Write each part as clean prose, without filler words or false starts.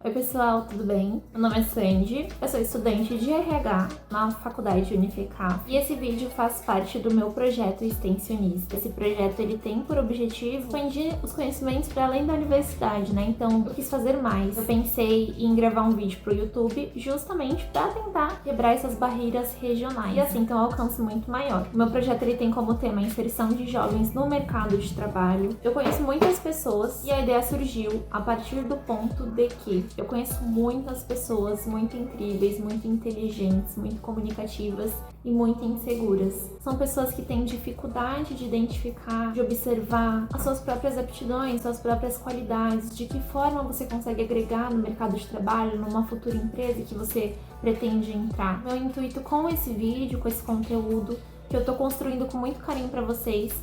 Oi pessoal, tudo bem? Meu nome é Sandy, eu sou estudante de RH na Faculdade Unificaf e esse vídeo faz parte do meu projeto extensionista. Esse projeto ele tem por objetivo expandir os conhecimentos para além da universidade, né? Então eu quis fazer mais. Eu pensei em gravar um vídeo pro YouTube justamente para tentar quebrar essas barreiras regionais e assim ter um alcance muito maior. O meu projeto ele tem como tema a inserção de jovens no mercado de trabalho. Eu conheço muitas pessoas e a ideia surgiu a partir do ponto de que eu conheço muitas pessoas muito incríveis, muito inteligentes, muito comunicativas e muito inseguras. São pessoas que têm dificuldade de identificar, de observar as suas próprias aptidões, suas próprias qualidades, de que forma você consegue agregar no mercado de trabalho, numa futura empresa que você pretende entrar. Meu intuito com esse vídeo, com esse conteúdo que eu tô construindo com muito carinho para vocês,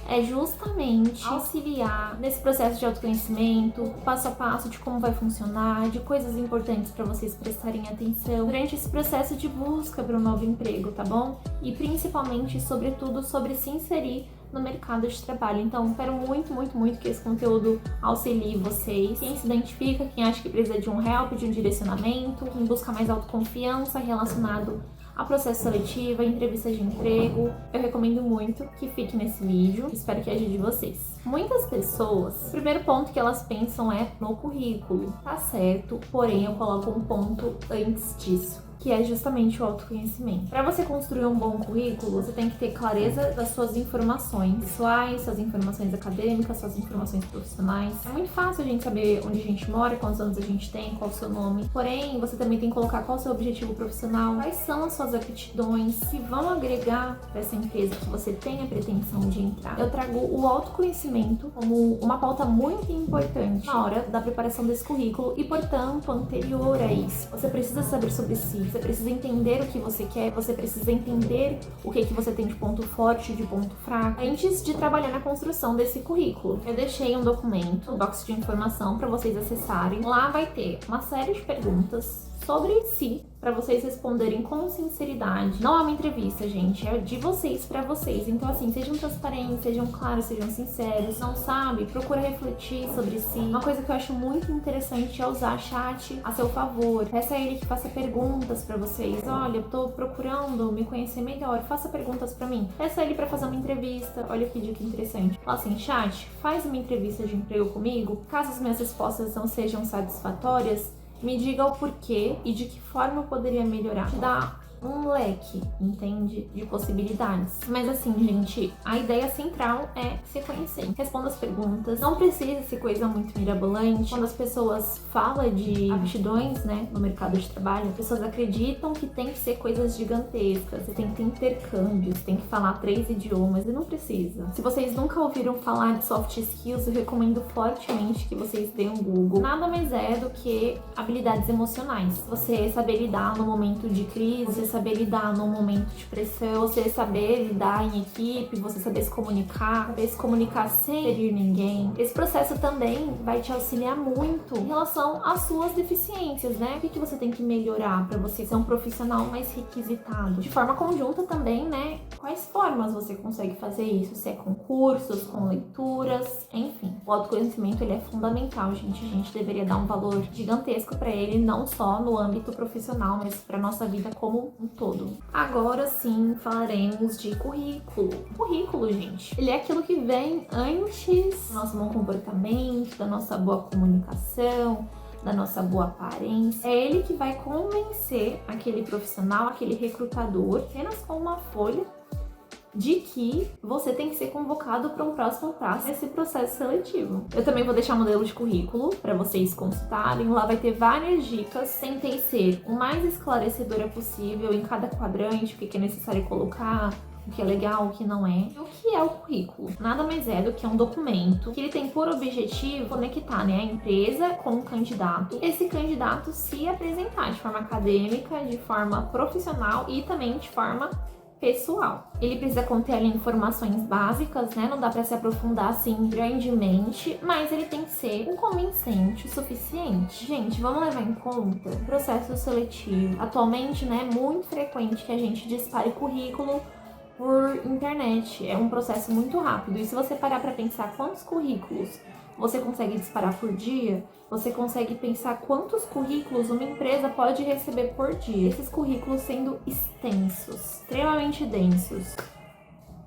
é justamente auxiliar nesse processo de autoconhecimento, passo a passo de como vai funcionar, de coisas importantes para vocês prestarem atenção durante esse processo de busca para um novo emprego, tá bom? E principalmente, sobretudo, sobre se inserir no mercado de trabalho. Então, espero muito que esse conteúdo auxilie vocês. Quem se identifica, quem acha que precisa de um help, de um direcionamento, quem busca mais autoconfiança relacionado a processo seletivo, a entrevista de emprego, eu recomendo muito que fique nesse vídeo, espero que ajude vocês. Muitas pessoas, o primeiro ponto que elas pensam é no currículo, tá certo, porém eu coloco um ponto antes disso, que é justamente o autoconhecimento. Para você construir um bom currículo, você tem que ter clareza das suas informações pessoais, suas informações acadêmicas, suas informações profissionais. É muito fácil a gente saber onde a gente mora, quantos anos a gente tem, qual o seu nome. Porém, você também tem que colocar qual o seu objetivo profissional, quais são as suas aptidões que vão agregar para essa empresa que você tem a pretensão de entrar. Eu trago o autoconhecimento como uma pauta muito importante na hora da preparação desse currículo e, portanto, anterior a isso. Você precisa saber sobre si. Você precisa entender o que você quer, você precisa entender o que você tem de ponto forte, de ponto fraco, antes de trabalhar na construção desse currículo. Eu deixei um documento, um box de informação para vocês acessarem. Lá vai ter uma série de perguntas sobre si, para vocês responderem com sinceridade. Não é uma entrevista, gente, é de vocês para vocês. Então, assim, sejam transparentes, sejam claros, sejam sinceros. Não sabe? Procura refletir sobre si. Uma coisa que eu acho muito interessante é usar chat a seu favor. Peça a ele que faça perguntas para vocês. Olha, eu tô procurando me conhecer melhor, faça perguntas para mim. Peça a ele para fazer uma entrevista. Olha que dica interessante. Fala assim, chat, faz uma entrevista de emprego comigo. Caso as minhas respostas não sejam satisfatórias, me diga o porquê e de que forma eu poderia melhorar. Te dá um leque, entende? De possibilidades. Mas assim, gente, a ideia central é se conhecer. Responda as perguntas. Não precisa ser coisa muito mirabolante. Quando as pessoas falam de aptidões, né, no mercado de trabalho, as pessoas acreditam que tem que ser coisas gigantescas. Você tem que ter intercâmbios, tem que falar 3 idiomas e não precisa. Se vocês nunca ouviram falar de soft skills, eu recomendo fortemente que vocês deem um Google. Nada mais é do que habilidades emocionais. Você saber lidar no momento de crise, você saber lidar num momento de pressão, você saber lidar em equipe, você saber se comunicar sem ferir ninguém. Esse processo também vai te auxiliar muito em relação às suas deficiências, né? O que você tem que melhorar para você ser um profissional mais requisitado? De forma conjunta também, né? Quais formas você consegue fazer isso? Se é com cursos, com leituras, enfim. O autoconhecimento ele é fundamental, gente. A gente deveria dar um valor gigantesco para ele, não só no âmbito profissional, mas para nossa vida como um todo. Agora sim, falaremos de currículo. Currículo, gente, ele é aquilo que vem antes do nosso bom comportamento, da nossa boa comunicação, da nossa boa aparência. É ele que vai convencer aquele profissional, aquele recrutador, apenas com uma folha, de que você tem que ser convocado para um próximo passo nesse processo seletivo. Eu também vou deixar um modelo de currículo para vocês consultarem. Lá vai ter várias dicas. Tentei ser o mais esclarecedora possível em cada quadrante, o que é necessário colocar, o que é legal, o que não é. E o que é o currículo? Nada mais é do que um documento que ele tem por objetivo conectar, né, a empresa com o candidato. Esse candidato se apresentar de forma acadêmica, de forma profissional e também de forma pessoal. Ele precisa conter ali informações básicas, né? Não dá para se aprofundar assim grandemente, mas ele tem que ser um convincente o suficiente. Gente, vamos levar em conta o processo seletivo. Atualmente, né, é muito frequente que a gente dispare currículo por internet. É um processo muito rápido. E se você parar para pensar quantos currículos você consegue disparar por dia? Você consegue pensar quantos currículos uma empresa pode receber por dia? Esses currículos sendo extensos, extremamente densos.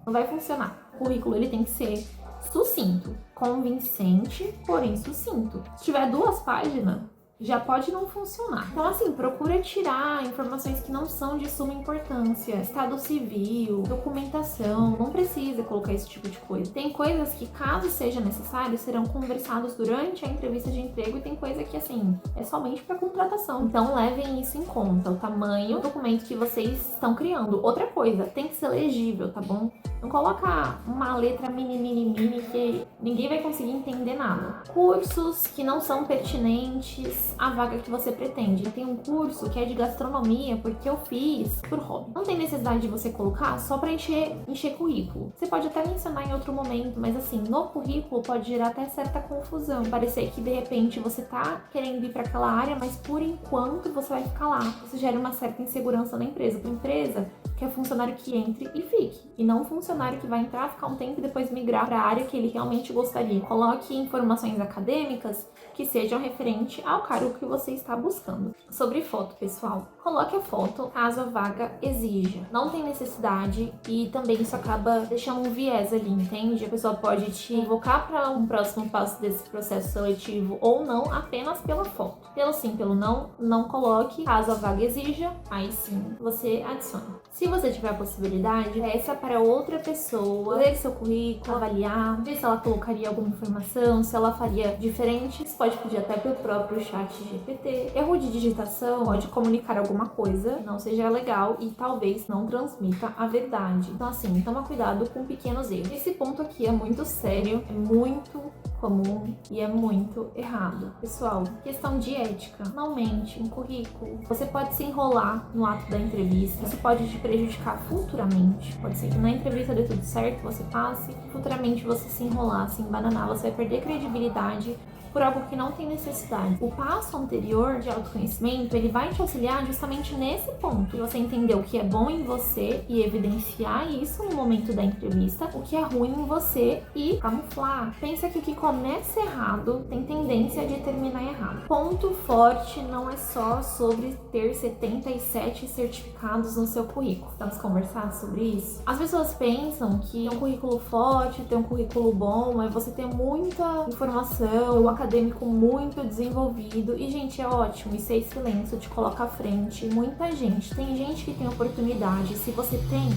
Não vai funcionar. O currículo ele tem que ser sucinto, convincente, porém sucinto. Se tiver 2 páginas, já pode não funcionar. Então, assim, procura tirar informações que não são de suma importância. Estado civil, documentação, não precisa colocar esse tipo de coisa. Tem coisas que, caso seja necessário, serão conversados durante a entrevista de emprego e tem coisa que, assim, é somente para contratação. Então, levem isso em conta, o tamanho do documento que vocês estão criando. Outra coisa, tem que ser legível, tá bom? Não coloca uma letra mini que ninguém vai conseguir entender nada. Cursos que não são pertinentes à vaga que você pretende. Tem um curso que é de gastronomia, porque eu fiz por hobby. Não tem necessidade de você colocar só pra encher currículo. Você pode até mencionar em outro momento, mas assim, no currículo pode gerar até certa confusão. Parecer que de repente você tá querendo ir pra aquela área, mas por enquanto você vai ficar lá. Isso gera uma certa insegurança na empresa. Pra empresa, que é funcionário que entre e fique. E não funcionário que vai entrar, ficar um tempo e depois migrar para a área que ele realmente gostaria. Coloque informações acadêmicas que sejam referente ao cargo que você está buscando. Sobre foto, pessoal, coloque a foto caso a vaga exija. Não tem necessidade e também isso acaba deixando um viés ali, entende? A pessoa pode te invocar para um próximo passo desse processo seletivo ou não apenas pela foto. Pelo sim, pelo não, não coloque. Caso a vaga exija, aí sim você adiciona. Se você tiver a possibilidade, peça para outra pessoa ler seu currículo, avaliar, ver se ela colocaria alguma informação, se ela faria diferente. Você pode pedir até pelo próprio chat GPT. Erro de digitação pode comunicar alguma coisa que não seja legal e talvez não transmita a verdade. Então assim, toma cuidado com pequenos erros. Esse ponto aqui é muito sério, é muito comum e é muito errado. Pessoal, questão de ética. Não mente em currículo. Você pode se enrolar no ato da entrevista. Isso pode te prejudicar futuramente. Pode ser que na entrevista dê tudo certo, você passe. Futuramente você se enrolar, se embananar, você vai perder credibilidade por algo que não tem necessidade. O passo anterior de autoconhecimento, ele vai te auxiliar justamente nesse ponto. Você entender o que é bom em você e evidenciar isso no momento da entrevista, o que é ruim em você e camuflar. Pensa que o que começa errado tem tendência de terminar errado. Ponto forte não é só sobre ter 77 certificados no seu currículo. Vamos conversar sobre isso? As pessoas pensam que ter um currículo forte, ter um currículo bom, é você ter muita informação, o acadêmico muito desenvolvido. E, gente, é ótimo, isso é excelente, isso te coloca à frente. Muita gente, tem gente que tem oportunidade. Se você tem,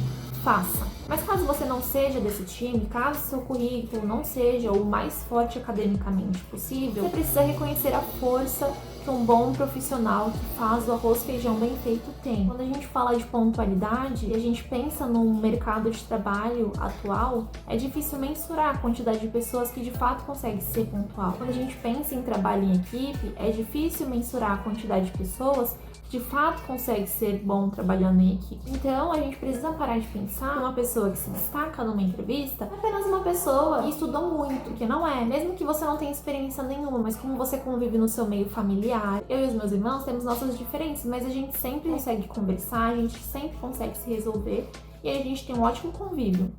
faça. Mas caso você não seja desse time, caso seu currículo não seja o mais forte academicamente possível, você precisa reconhecer a força que um bom profissional que faz o arroz feijão bem feito tem. Quando a gente fala de pontualidade e a gente pensa no mercado de trabalho atual, é difícil mensurar a quantidade de pessoas que de fato conseguem ser pontual. Quando a gente pensa em trabalho em equipe, é difícil mensurar a quantidade de pessoas de fato consegue ser bom trabalhando em equipe. Então, a gente precisa parar de pensar que uma pessoa que se destaca numa entrevista é apenas uma pessoa que estudou muito, que não é. Mesmo que você não tenha experiência nenhuma, mas como você convive no seu meio familiar, eu e os meus irmãos temos nossas diferenças, mas a gente sempre consegue conversar, a gente sempre consegue se resolver e aí a gente tem um ótimo convívio.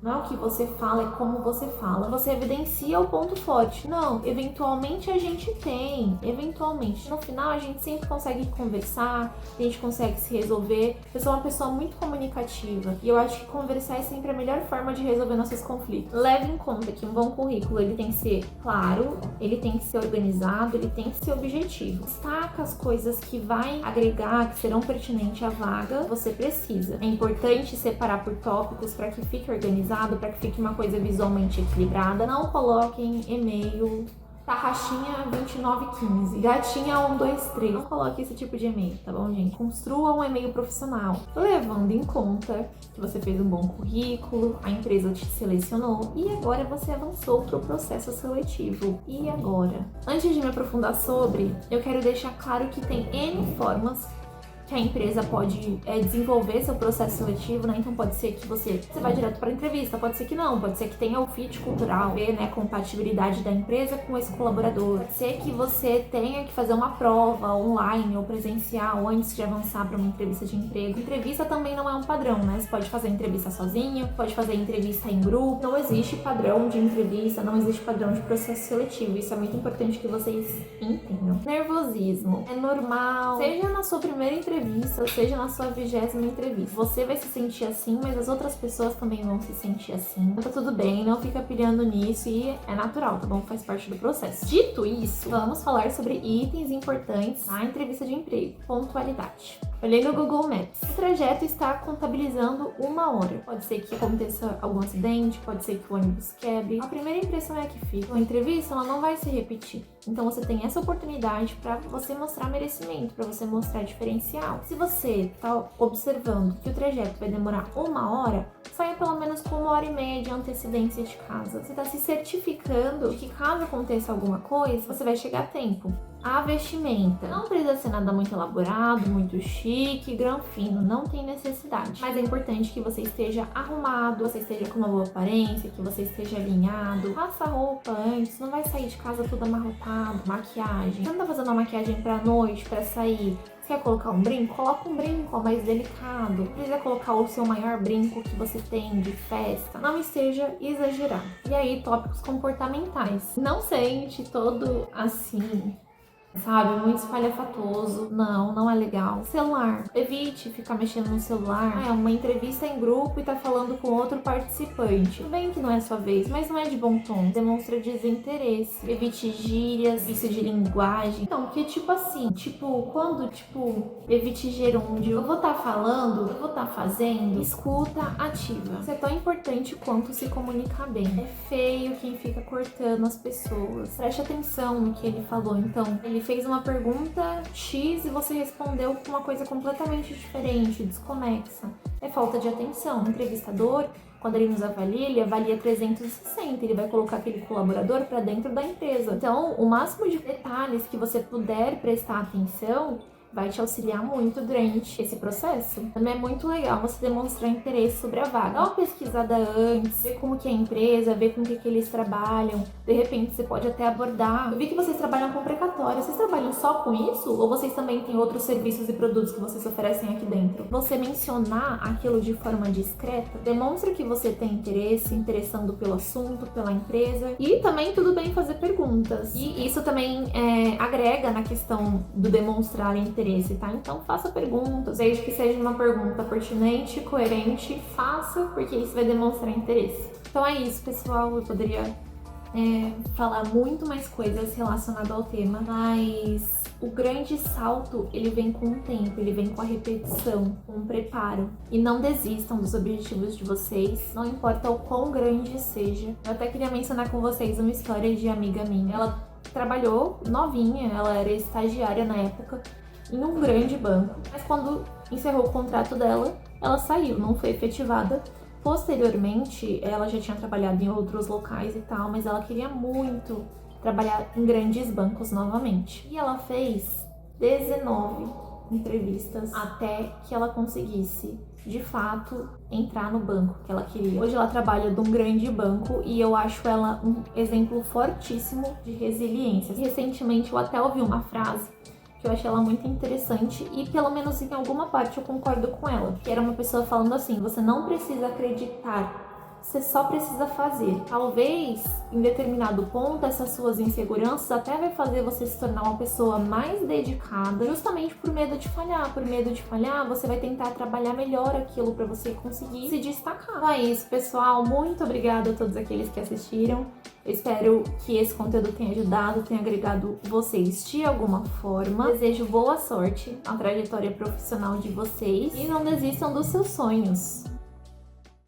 Não é o que você fala, é como você fala. Você evidencia o ponto forte. Não, eventualmente a gente tem. Eventualmente. No final, a gente sempre consegue conversar, a gente consegue se resolver. Eu sou uma pessoa muito comunicativa e eu acho que conversar é sempre a melhor forma de resolver nossos conflitos. Leve em conta que um bom currículo, ele tem que ser claro, ele tem que ser organizado, ele tem que ser objetivo. Destaca as coisas que vai agregar, que serão pertinentes à vaga, você precisa. É importante separar por tópicos para que fique organizado, para que fique uma coisa visualmente equilibrada. Não coloquem e-mail tarraxinha 2915, gatinha 123. Não coloque esse tipo de e-mail, tá bom, gente? Construa um e-mail profissional, levando em conta que você fez um bom currículo, a empresa te selecionou e agora você avançou para o processo seletivo. E agora? Antes de me aprofundar sobre, eu quero deixar claro que tem N formas que a empresa pode desenvolver seu processo seletivo, né? Então pode ser que você vai direto para a entrevista, pode ser que não, pode ser que tenha o fit cultural, ver, né, compatibilidade da empresa com esse colaborador. Pode ser que você tenha que fazer uma prova online ou presencial antes de avançar para uma entrevista de emprego. Entrevista também não é um padrão, né? Você pode fazer entrevista sozinho, pode fazer entrevista em grupo. Não existe padrão de entrevista, não existe padrão de processo seletivo. Isso é muito importante que vocês entendam. Nervosismo é normal, seja na sua primeira entrevista, seja na sua 20ª entrevista. Você vai se sentir assim, mas as outras pessoas também vão se sentir assim. Tá tudo bem, não fica pilhando nisso e é natural, tá bom? Faz parte do processo. Dito isso, vamos falar sobre itens importantes na entrevista de emprego. Pontualidade. Olhei no Google Maps. O trajeto está contabilizando 1 hora. Pode ser que aconteça algum acidente, pode ser que o ônibus quebre. A primeira impressão é a que fica. A entrevista ela não vai se repetir. Então você tem essa oportunidade para você mostrar merecimento, para você mostrar diferencial. Se você está observando que o trajeto vai demorar 1 hora, saia pelo menos com 1h30 de antecedência de casa. Você está se certificando de que caso aconteça alguma coisa, você vai chegar a tempo. A vestimenta. Não precisa ser nada muito elaborado, muito chique, granfino, não tem necessidade. Mas é importante que você esteja arrumado, você esteja com uma boa aparência, que você esteja alinhado. Faça a roupa antes, não vai sair de casa tudo amarrotado, maquiagem. Você não tá fazendo uma maquiagem pra noite, pra sair. Você quer colocar um brinco? Coloca um brinco mais delicado. Não precisa colocar o seu maior brinco que você tem de festa. Não esteja exagerado. E aí, tópicos comportamentais. Não sente todo assim, sabe, muito espalhafatoso. Não é legal. Celular. Evite ficar mexendo no celular. É uma entrevista em grupo e tá falando com outro participante. Tudo bem que não é sua vez, mas não é de bom tom. Demonstra desinteresse. Evite gírias, vício de linguagem. Então, porque quando evite gerúndio. Eu vou estar falando, eu vou estar fazendo. Escuta ativa. Isso é tão importante quanto se comunicar bem. É feio quem fica cortando as pessoas. Preste atenção no que ele falou. Então, ele fez uma pergunta X e você respondeu com uma coisa completamente diferente, desconexa. É falta de atenção. O entrevistador, quando ele nos avalia, ele avalia 360, ele vai colocar aquele colaborador para dentro da empresa. Então, o máximo de detalhes que você puder prestar atenção vai te auxiliar muito durante esse processo. Também é muito legal você demonstrar interesse sobre a vaga. Dá uma pesquisada antes, ver como que é a empresa, ver com o que eles trabalham. De repente, você pode até abordar. Eu vi que vocês trabalham com precatório. Vocês trabalham só com isso? Ou vocês também têm outros serviços e produtos que vocês oferecem aqui dentro? Você mencionar aquilo de forma discreta demonstra que você tem interesse, interessando pelo assunto, pela empresa. E também tudo bem fazer perguntas. E isso também agrega na questão do demonstrar interesse, tá? Então faça perguntas, desde que seja uma pergunta pertinente, coerente, faça, porque isso vai demonstrar interesse. Então é isso, pessoal. Eu poderia falar muito mais coisas relacionadas ao tema, mas o grande salto, ele vem com o tempo, ele vem com a repetição, com o preparo. E não desistam dos objetivos de vocês, não importa o quão grande seja. Eu até queria mencionar com vocês uma história de amiga minha. Ela trabalhou novinha, ela era estagiária na época, em um grande banco, mas quando encerrou o contrato dela, ela saiu, não foi efetivada. Posteriormente, ela já tinha trabalhado em outros locais e tal, mas ela queria muito trabalhar em grandes bancos novamente. E ela fez 19 entrevistas até que ela conseguisse, de fato, entrar no banco que ela queria. Hoje ela trabalha num grande banco e eu acho ela um exemplo fortíssimo de resiliência. Recentemente eu até ouvi uma frase que eu achei ela muito interessante e pelo menos em alguma parte eu concordo com ela. Que era uma pessoa falando assim: você não precisa acreditar, você só precisa fazer. Talvez, em determinado ponto, essas suas inseguranças até vai fazer você se tornar uma pessoa mais dedicada, justamente por medo de falhar. Por medo de falhar, você vai tentar trabalhar melhor aquilo para você conseguir se destacar. Então é isso, pessoal. Muito obrigada a todos aqueles que assistiram. Eu espero que esse conteúdo tenha ajudado, tenha agregado vocês de alguma forma. Desejo boa sorte na trajetória profissional de vocês e não desistam dos seus sonhos.